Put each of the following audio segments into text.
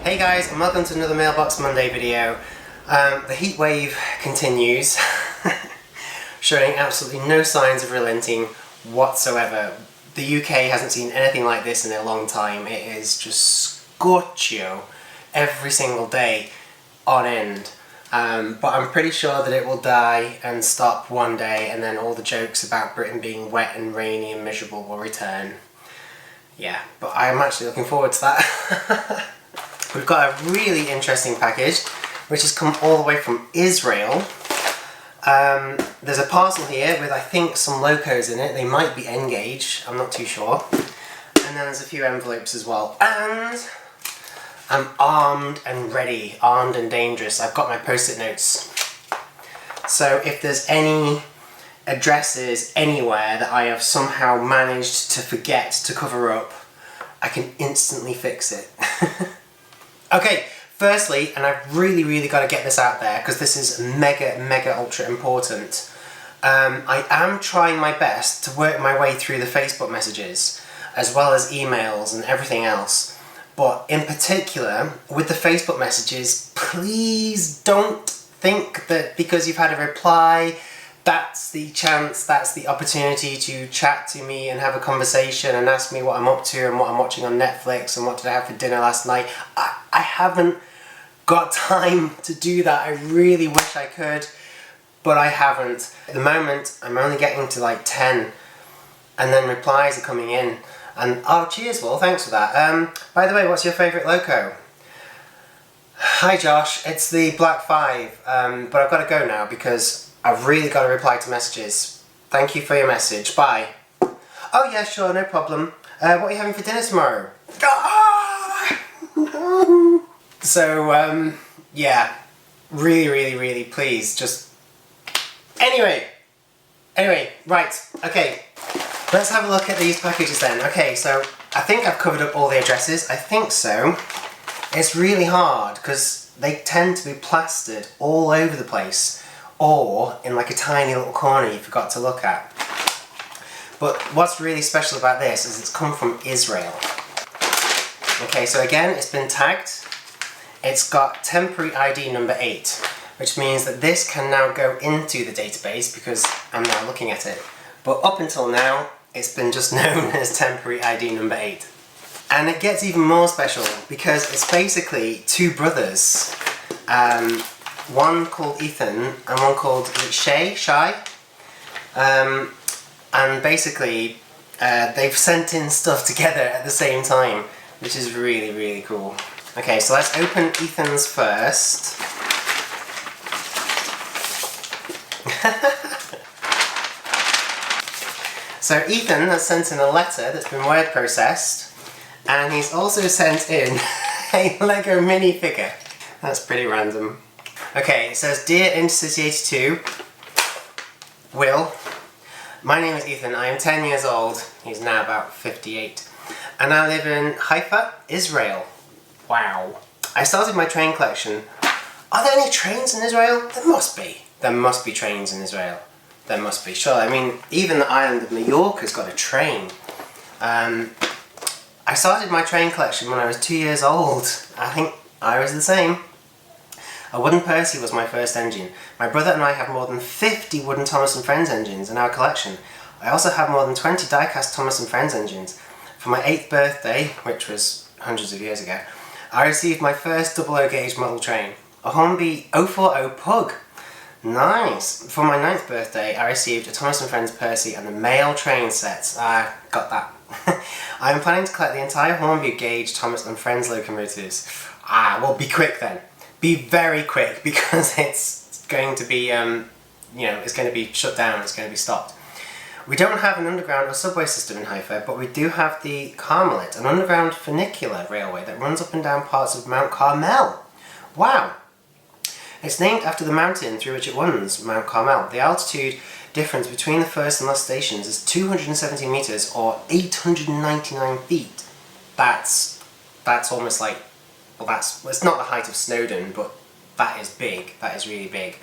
Hey guys, and welcome to another Mailbox Monday video. The heat wave continues, showing absolutely no signs of relenting whatsoever. The UK hasn't seen anything like this in a long time. It is just scorchio every single day on end. But I'm pretty sure that it will die and stop one day, and then all the jokes about Britain being wet and rainy and miserable will return. Yeah, but I'm actually looking forward to that. We've got a really interesting package which has come all the way from Israel. There's a parcel here with, I think, some locos in it. They might be N-gauge, I'm not too sure. And then there's a few envelopes as well. And I'm armed and ready, armed and dangerous. I've got my post-it notes. So if there's any addresses anywhere that I have somehow managed to forget to cover up, I can instantly fix it. Okay, firstly, and I've really got to get this out there because this is mega ultra important. I am trying my best to work my way through the Facebook messages as well as emails and everything else. But in particular, with the Facebook messages, please don't think that because you've had a reply, that's the chance, that's the opportunity to chat to me and have a conversation and ask me what I'm up to and what I'm watching on Netflix and what did I have for dinner last night. I haven't got time to do that. I really wish I could, but I haven't. At the moment, I'm only getting to like 10, and then replies are coming in. And oh, cheers, Will, thanks for that. By the way, what's your favourite loco? Hi Josh, it's the Black 5, but I've got to go now because I've really got to reply to messages. Thank you for your message, bye. Oh yeah, sure, no problem. What are you having for dinner tomorrow? No. So, yeah, really, please, just... Anyway, right, okay. Let's have a look at these packages then. Okay, so I think I've covered up all the addresses. I think so. It's really hard because they tend to be plastered all over the place, or in like a tiny little corner you forgot to look at. But what's really special about this is it's come from Israel. Okay, so again, it's been tagged. It's got temporary ID number 8, which means that this can now go into the database because I'm now looking at it. But up until now, it's been just known as temporary ID number 8. And it gets even more special because it's basically two brothers. One called Ethan and one called Shay. And basically, they've sent in stuff together at the same time, which is really cool. Okay, so let's open Ethan's first. So Ethan has sent in a letter that's been word processed, and he's also sent in a Lego minifigure. That's pretty random. Okay, it says, Dear Intercity 82, Will, my name is Ethan, I am 10 years old, he's now about 58, and I live in Haifa, Israel. Wow. I started my train collection. Are there any trains in Israel? There must be. There must be trains in Israel. There must be, sure. I mean, even the island of New York has got a train. I started my train collection when I was 2 years old. I think I was the same. A wooden Percy was my first engine. My brother and I have more than 50 wooden Thomas & Friends engines in our collection. I also have more than 20 die-cast Thomas & Friends engines. For my 8th birthday, which was hundreds of years ago, I received my first 00 gauge model train, a Hornby 040 Pug. Nice! For my 9th birthday, I received a Thomas & Friends Percy and the mail train sets. I got that. I am planning to collect the entire Hornby gauge Thomas & Friends locomotives. Well, be quick then. Be very quick because it's going to be, it's going to be shut down, it's going to be stopped. We don't have an underground or subway system in Haifa, but we do have the Carmelit, an underground funicular railway that runs up and down parts of Mount Carmel. Wow! It's named after the mountain through which it runs, Mount Carmel. The altitude difference between the first and last stations is 270 meters or 899 feet. That's almost like, well, it's not the height of Snowdon, but that is big. That is really big.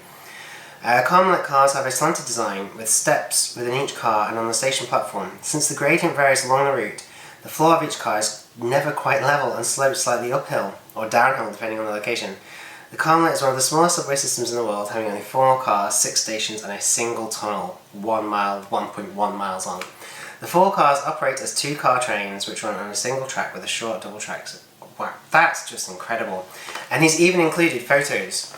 Carmelit cars have a slanted design with steps within each car and on the station platform. Since the gradient varies along the route, the floor of each car is never quite level and slopes slightly uphill or downhill depending on the location. The Column Light is one of the smallest subway systems in the world, having only 4 cars, 6 stations and a single tunnel, 1.1 miles long. The 4 cars operate as 2-car trains which run on a single track with a short double track. Wow, that's just incredible. And he's even included photos.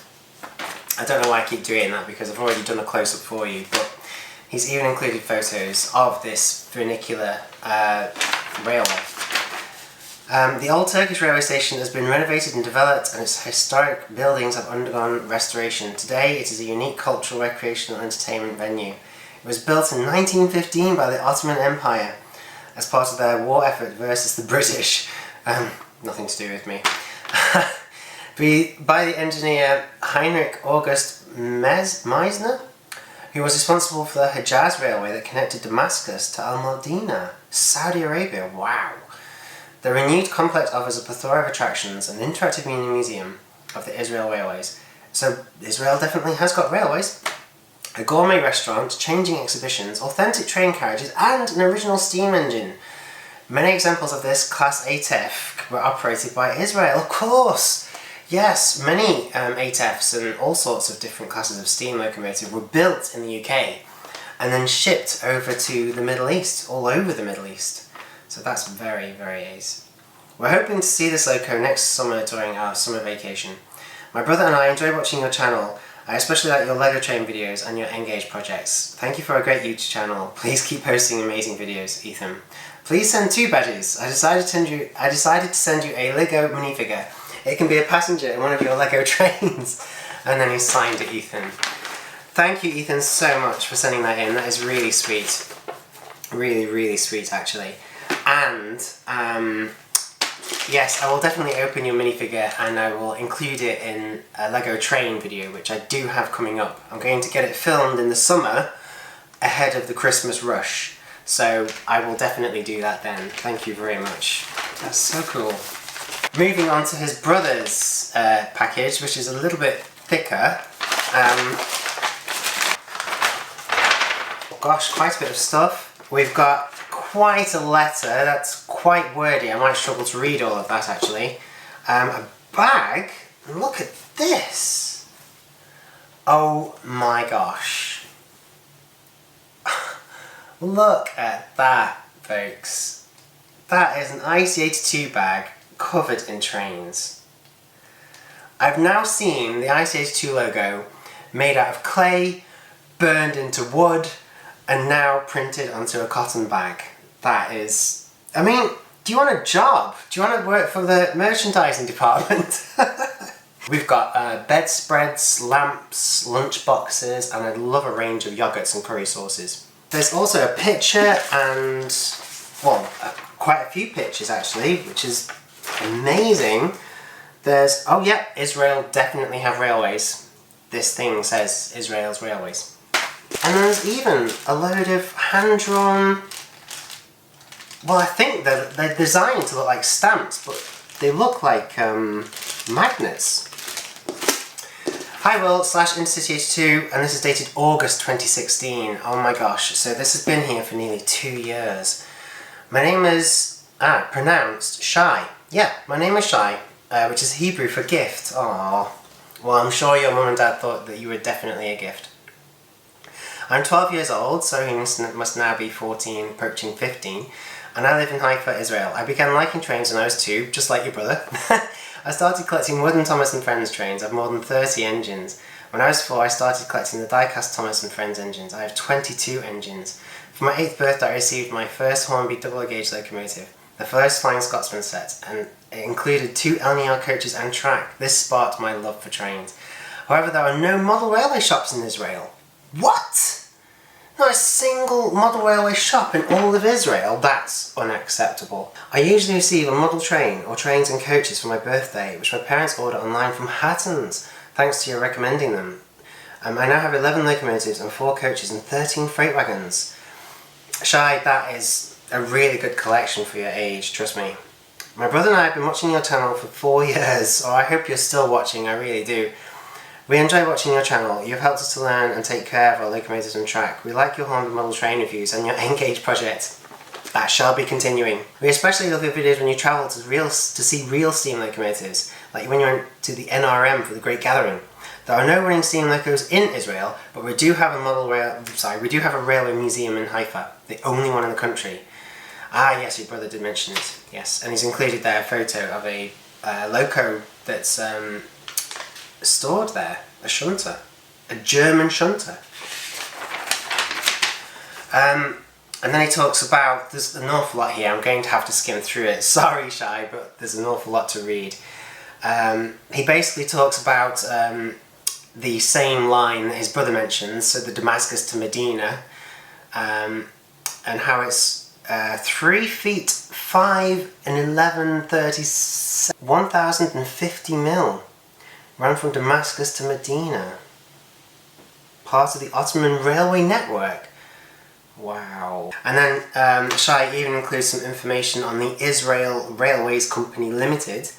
I don't know why I keep doing that because I've already done a close-up for you, but he's even included photos of this vernacular railway. The old Turkish railway station has been renovated and developed, and its historic buildings have undergone restoration. Today it is a unique cultural, recreational and entertainment venue. It was built in 1915 by the Ottoman Empire as part of their war effort versus the British. Nothing to do with me. By the engineer Heinrich August Meisner, who was responsible for the Hejaz railway that connected Damascus to Al-Madinah, Saudi Arabia. Wow! The renewed complex offers a plethora of attractions, an interactive mini museum of the Israel railways. So Israel definitely has got railways. A gourmet restaurant, changing exhibitions, authentic train carriages and an original steam engine. Many examples of this Class ATEF were operated by Israel, of course! Yes, many ATEFs and all sorts of different classes of steam locomotive were built in the UK and then shipped over to the Middle East, all over the Middle East. So that's very, very ace. We're hoping to see this loco next summer during our summer vacation. My brother and I enjoy watching your channel. I especially like your Lego train videos and your Engage projects. Thank you for a great YouTube channel. Please keep posting amazing videos, Ethan. Please send 2 badges. I decided to send you a Lego minifigure. It can be a passenger in one of your Lego trains. And then he signed it, Ethan. Thank you, Ethan, so much for sending that in. That is really sweet. Really, really sweet, actually. And, yes, I will definitely open your minifigure and I will include it in a Lego train video, which I do have coming up. I'm going to get it filmed in the summer ahead of the Christmas rush. So I will definitely do that then. Thank you very much. That's so cool. Moving on to his brother's package, which is a little bit thicker. Oh gosh, quite a bit of stuff. We've got quite a letter that's quite wordy. I might struggle to read all of that actually. A bag. Look at this. Oh my gosh. Look at that, folks. That is an IC82 bag covered in trains. I've now seen the IC82 logo made out of clay, burned into wood, and now printed onto a cotton bag. That is... I mean, do you want a job? Do you want to work for the merchandising department? We've got bedspreads, lamps, lunch boxes, and I love a range of yogurts and curry sauces. There's also a picture and, well, quite a few pictures actually, which is amazing. There's, oh yeah, Israel definitely have railways. This thing says Israel's railways. And there's even a load of hand-drawn, well, I think they're designed to look like stamps, but they look like magnets. Hi Will / Intercity 82, and this is dated August 2016. Oh my gosh, so this has been here for nearly 2 years. My name is, pronounced Shai. Yeah, my name is Shai, which is Hebrew for gift. Aww. Well, I'm sure your mum and dad thought that you were definitely a gift. I'm 12 years old, so he must now be 14, approaching 15, and I live in Haifa, Israel. I began liking trains when I was 2, just like your brother. I started collecting wooden Thomas & Friends trains. I have more than 30 engines. When I was 4, I started collecting the die-cast Thomas & Friends engines. I have 22 engines. For my 8th birthday, I received my first Hornby double-gauge locomotive, the first Flying Scotsman set, and it included 2 LNR coaches and track. This sparked my love for trains. However, there are no model railway shops in Israel. What? Not a single model railway shop in all of Israel? That's unacceptable. I usually receive a model train or trains and coaches for my birthday, which my parents order online from Hatton's, thanks to your recommending them. I now have 11 locomotives and 4 coaches and 13 freight wagons. Shai, that is a really good collection for your age, trust me. My brother and I have been watching your channel for 4 years, so I hope you're still watching, I really do. We enjoy watching your channel. You've helped us to learn and take care of our locomotives and track. We like your Hornby model train reviews and your Engage project. That shall be continuing. We especially love your videos when you travel to see real steam locomotives, like when you went to the NRM for the Great Gathering. There are no running steam locos in Israel, but we do have we do have a railway museum in Haifa, the only one in the country. Ah, yes, your brother did mention it. Yes, and he's included there a photo of a loco that's stored there, a shunter, a German shunter. And then he talks about, there's an awful lot here, I'm going to have to skim through it. Sorry, Shai, but there's an awful lot to read. He basically talks about the same line that his brother mentions, so the Damascus to Medina, and how it's 3 feet 5 and 11/37, 1,050 mil, ran from Damascus to Medina, part of the Ottoman railway network. Wow. And then Shai even includes some information on the Israel Railways Company Limited.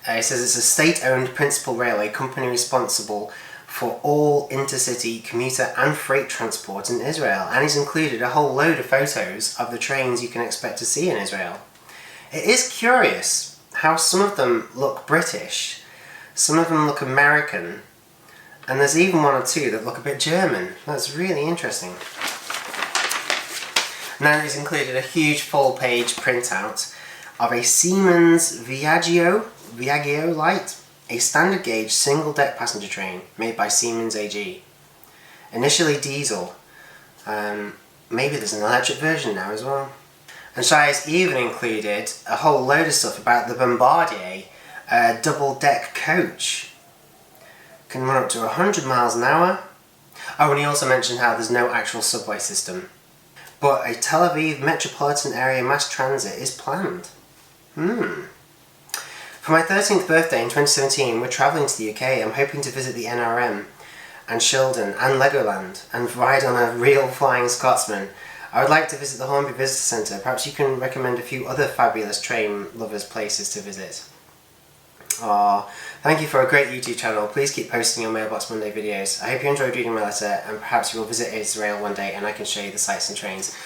It says it's a state-owned principal railway company responsible for all intercity, commuter and freight transport in Israel, and he's included a whole load of photos of the trains you can expect to see in Israel. It is curious how some of them look British, some of them look American, and there's even one or two that look a bit German. That's really interesting. Now he's included a huge full-page printout of a Siemens Viaggio Light, a standard gauge single-deck passenger train made by Siemens AG. Initially diesel, maybe there's an electric version now as well. And Shai has even included a whole load of stuff about the Bombardier double-deck coach. Can run up to 100 miles an hour. Oh, and he also mentioned how there's no actual subway system, but a Tel Aviv metropolitan area mass transit is planned. For my 13th birthday in 2017, we're travelling to the UK. I'm hoping to visit the NRM and Shildon and Legoland and ride on a real Flying Scotsman. I would like to visit the Hornby Visitor Centre. Perhaps you can recommend a few other fabulous train lovers places to visit. Aww, thank you for a great YouTube channel. Please keep posting your Mailbox Monday videos. I hope you enjoyed reading my letter, and perhaps you will visit Israel one day and I can show you the sights and trains.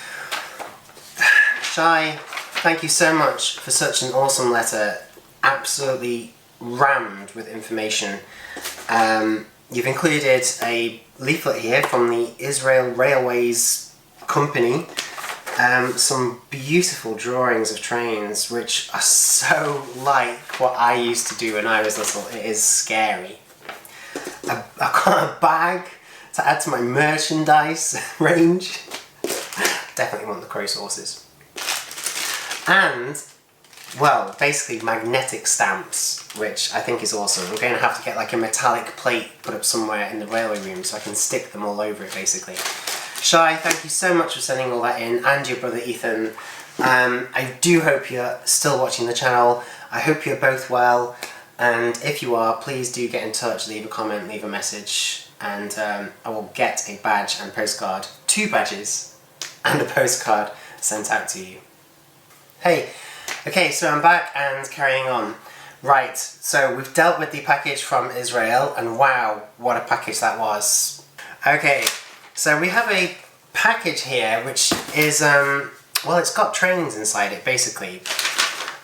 Shai, thank you so much for such an awesome letter. Absolutely rammed with information. You've included a leaflet here from the Israel Railways Company. Some beautiful drawings of trains which are so like what I used to do when I was little. It is scary. I've got a bag to add to my merchandise range. Definitely want the crow sauces. And, well, basically magnetic stamps, which I think is awesome. I'm going to have to get like a metallic plate put up somewhere in the railway room so I can stick them all over it basically. Shai, thank you so much for sending all that in, and your brother Ethan. I do hope you're still watching the channel. I hope you're both well, and if you are, please do get in touch, leave a comment, leave a message, and I will get a badge and postcard, 2 badges and a postcard sent out to you. Hey, okay, so I'm back and carrying on. Right, so we've dealt with the package from Israel, and wow, what a package that was. Okay. So we have a package here which is, well, it's got trains inside it basically.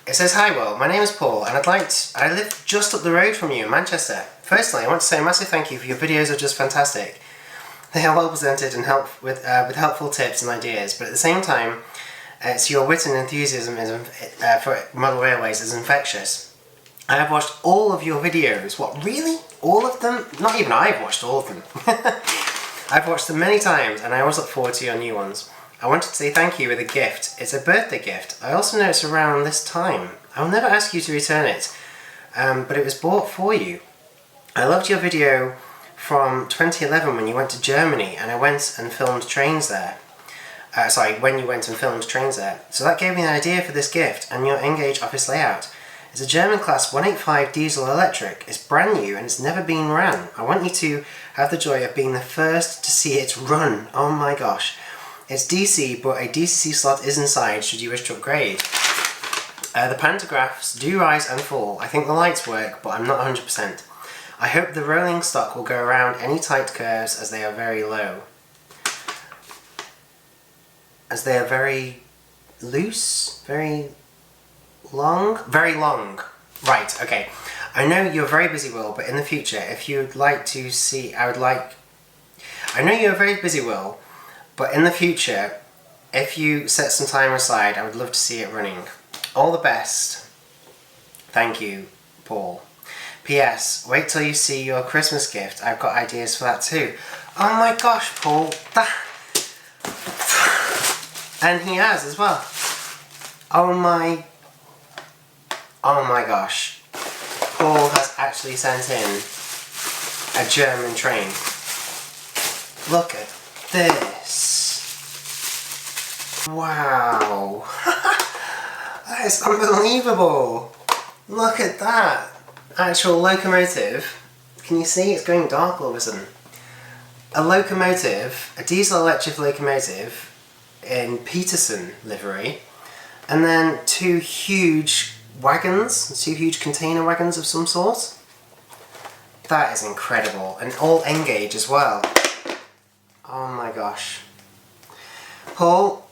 It says, "Hi Will, my name is Paul and I live just up the road from you in Manchester. Firstly, I want to say a massive thank you for your videos are just fantastic. They are well presented and with helpful tips and ideas, but at the same time, it's your wit and enthusiasm for model railways is infectious. I have watched all of your videos." What, really? All of them? Not even I've watched all of them. I've watched them many times and I always look forward to your new ones. I wanted to say thank you with a gift. It's a birthday gift. I also know it's around this time. I will never ask you to return it, but it was bought for you. I loved your video from 2011 when you went to Germany and I went and filmed trains there. When you went and filmed trains there. So that gave me an idea for this gift and your Engage office layout. It's a German class 185 diesel electric. It's brand new and it's never been ran. I want you to have the joy of being the first to see it run. Oh my gosh. It's DC, but a DCC slot is inside should you wish to upgrade. The pantographs do rise and fall. I think the lights work, but I'm not 100%. I hope the rolling stock will go around any tight curves as they are very low. As they are very loose, very long? Very long. Right, okay. I know you're very busy, Will, but in the future, if you'd like to see, I know you're very busy, Will, but in the future, if you set some time aside, I would love to see it running. All the best. Thank you, Paul. P.S. Wait till you see your Christmas gift. I've got ideas for that too. Oh my gosh, Paul. And he has as well. Oh my gosh. Paul has actually sent in a German train. Look at this. Wow. That is unbelievable. Look at that. Actual locomotive. Can you see? It's going dark all of a sudden. A locomotive, a diesel electric locomotive in Peterson livery, and then two huge wagons, two huge container wagons of some sort. That is incredible. And all N-gauge as well. Oh my gosh. Paul,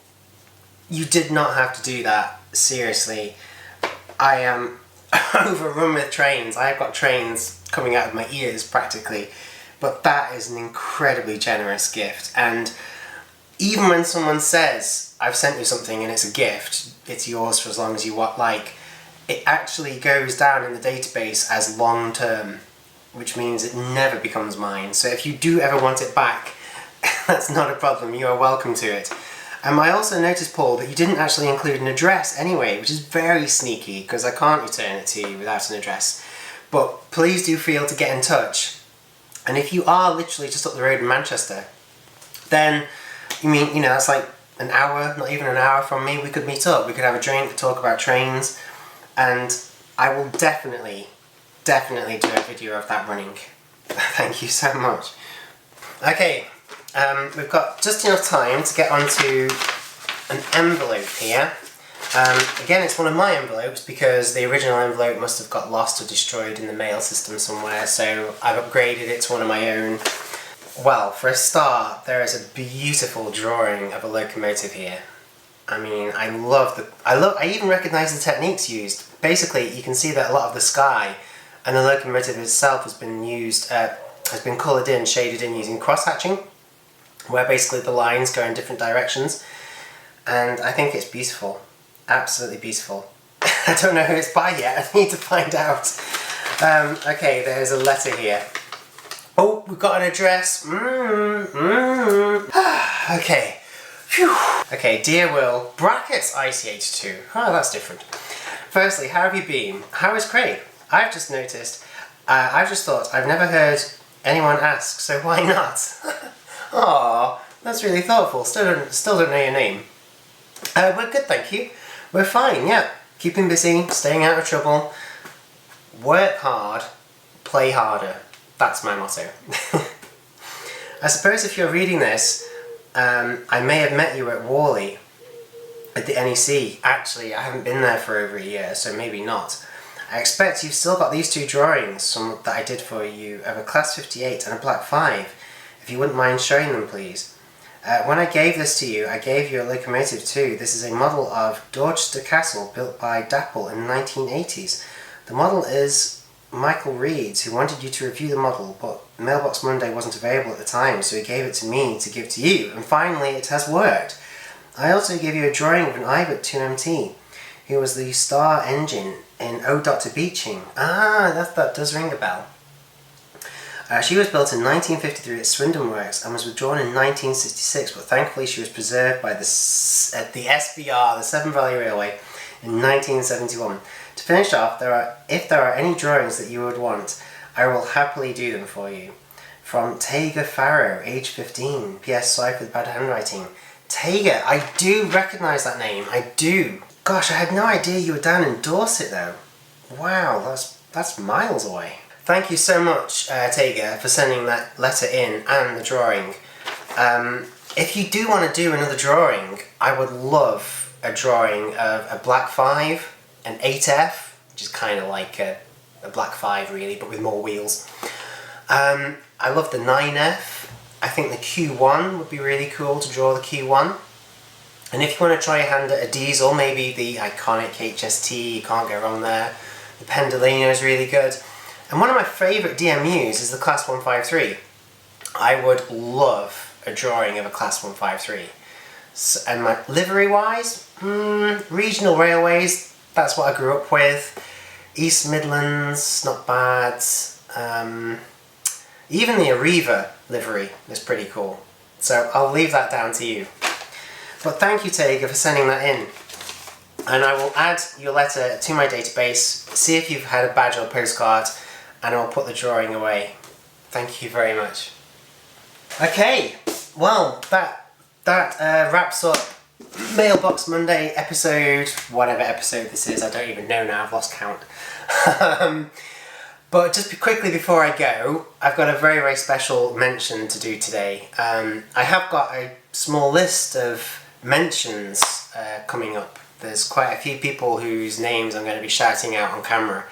you did not have to do that. Seriously. I am overrun with trains. I've got trains coming out of my ears practically. But that is an incredibly generous gift. And even when someone says, I've sent you something and it's a gift, it's yours for as long as you like, it actually goes down in the database as long term, which means it never becomes mine. So if you do ever want it back, that's not a problem. You are welcome to it. I also noticed, Paul, that you didn't actually include an address anyway, which is very sneaky because I can't return it to you without an address. But please do feel to get in touch. And if you are literally just up the road in Manchester, then that's like an hour, not even an hour from me. We could meet up, we could have a drink, talk about trains, and I will definitely do a video of that running. Thank you so much. Okay, we've got just enough time to get onto an envelope here. Again, it's one of my envelopes because the original envelope must have got lost or destroyed in the mail system somewhere, so I've upgraded it to one of my own. Well, for a start, there is a beautiful drawing of a locomotive here. I mean, I even recognise the techniques used. Basically, you can see that a lot of the sky and the locomotive itself has been coloured in, shaded in using cross-hatching, where basically the lines go in different directions. And I think it's beautiful. Absolutely beautiful. I don't know who it's by yet, I need to find out. Okay, there's a letter here. Oh, we've got an address. Okay. Phew. Okay, dear Will, brackets ICH2. Oh, that's different. Firstly, how have you been? How is Craig? I've just thought, I've never heard anyone ask, so why not? Aw, that's really thoughtful. Still don't know your name. We're good, thank you. We're fine, yeah. Keeping busy, staying out of trouble. Work hard, play harder. That's my motto. I suppose if you're reading this, I may have met you at Worley at the NEC. Actually, I haven't been there for over a year, so maybe not. I expect you've still got these two drawings that I did for you of a Class 58 and a Black 5. If you wouldn't mind showing them, please. When I gave this to you, I gave you a locomotive too. This is a model of Dorchester Castle built by Dapple in the 1980s. The model is Michael Reed's, who wanted you to review the model, but Mailbox Monday wasn't available at the time, so he gave it to me to give to you, and finally it has worked. I also gave you a drawing of an Ibert 2MT, who was the star engine in Oh Dr. Beeching. Ah, that does ring a bell. She was built in 1953 at Swindon Works and was withdrawn in 1966, but thankfully she was preserved by at the SVR, the Severn Valley Railway, in 1971. To finish off, if there are any drawings that you would want, I will happily do them for you. From Tega Farrow, age 15. P.S. Sorry for the bad handwriting. Tega, I do recognise that name. I do. Gosh, I had no idea you were down in Dorset though. Wow, that's miles away. Thank you so much, Tega, for sending that letter in and the drawing. If you do want to do another drawing, I would love a drawing of a Black 5, an 8F, which is kind of like a Black 5 really, but with more wheels. I love the 9F. I think the Q1 would be really cool to draw the Q1. And if you want to try your hand at a diesel, maybe the iconic HST, you can't go wrong there. The Pendolino is really good. And one of my favourite DMUs is the Class 153. I would love a drawing of a Class 153. So, and my livery-wise, regional railways, that's what I grew up with. East Midlands, not bad. Even the Arriva livery is pretty cool. So I'll leave that down to you. But thank you, Tega, for sending that in. And I will add your letter to my database, see if you've had a badge or postcard, and I'll put the drawing away. Thank you very much. Okay, well, that wraps up Mailbox Monday episode, whatever episode this is, I don't even know now, I've lost count. But just quickly before I go, I've got a very, very special mention to do today. I have got a small list of mentions coming up. There's quite a few people whose names I'm going to be shouting out on camera.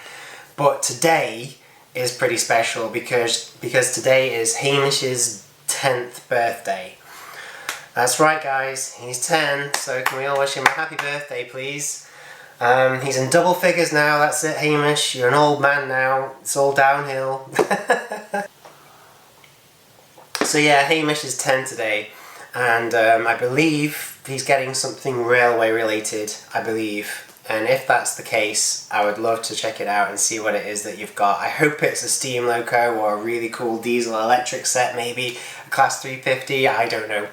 But today is pretty special because today is Hamish's 10th birthday. That's right, guys, he's 10, so can we all wish him a happy birthday, please? He's in double figures now, that's it, Hamish, you're an old man now, it's all downhill. So yeah, Hamish is 10 today, and I believe he's getting something railway related, I believe. And if that's the case, I would love to check it out and see what it is that you've got. I hope it's a steam loco or a really cool diesel electric set, maybe a Class 350, I don't know.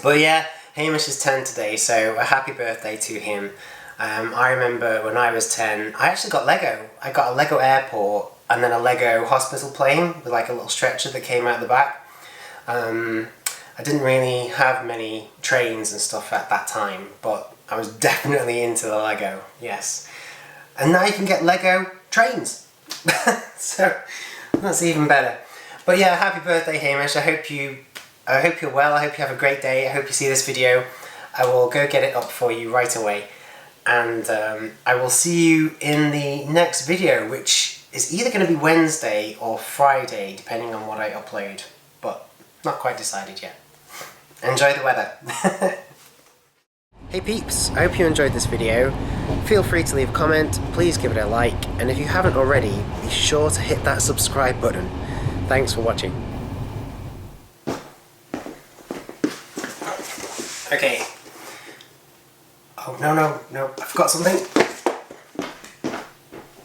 But yeah, Hamish is 10 today, so a happy birthday to him. I remember when I was 10, I actually got Lego. I got a Lego airport and then a Lego hospital plane with like a little stretcher that came out the back. I didn't really have many trains and stuff at that time, but I was definitely into the Lego, yes. And now you can get Lego trains. So that's even better. But yeah, happy birthday, Hamish. I hope you're well, I hope you have a great day, I hope you see this video. I will go get it up for you right away. And I will see you in the next video, which is either going to be Wednesday or Friday, depending on what I upload. But not quite decided yet. Enjoy the weather. Hey peeps, I hope you enjoyed this video. Feel free to leave a comment, please give it a like, and if you haven't already, be sure to hit that subscribe button. Thanks for watching. Okay. Oh, no, I forgot something.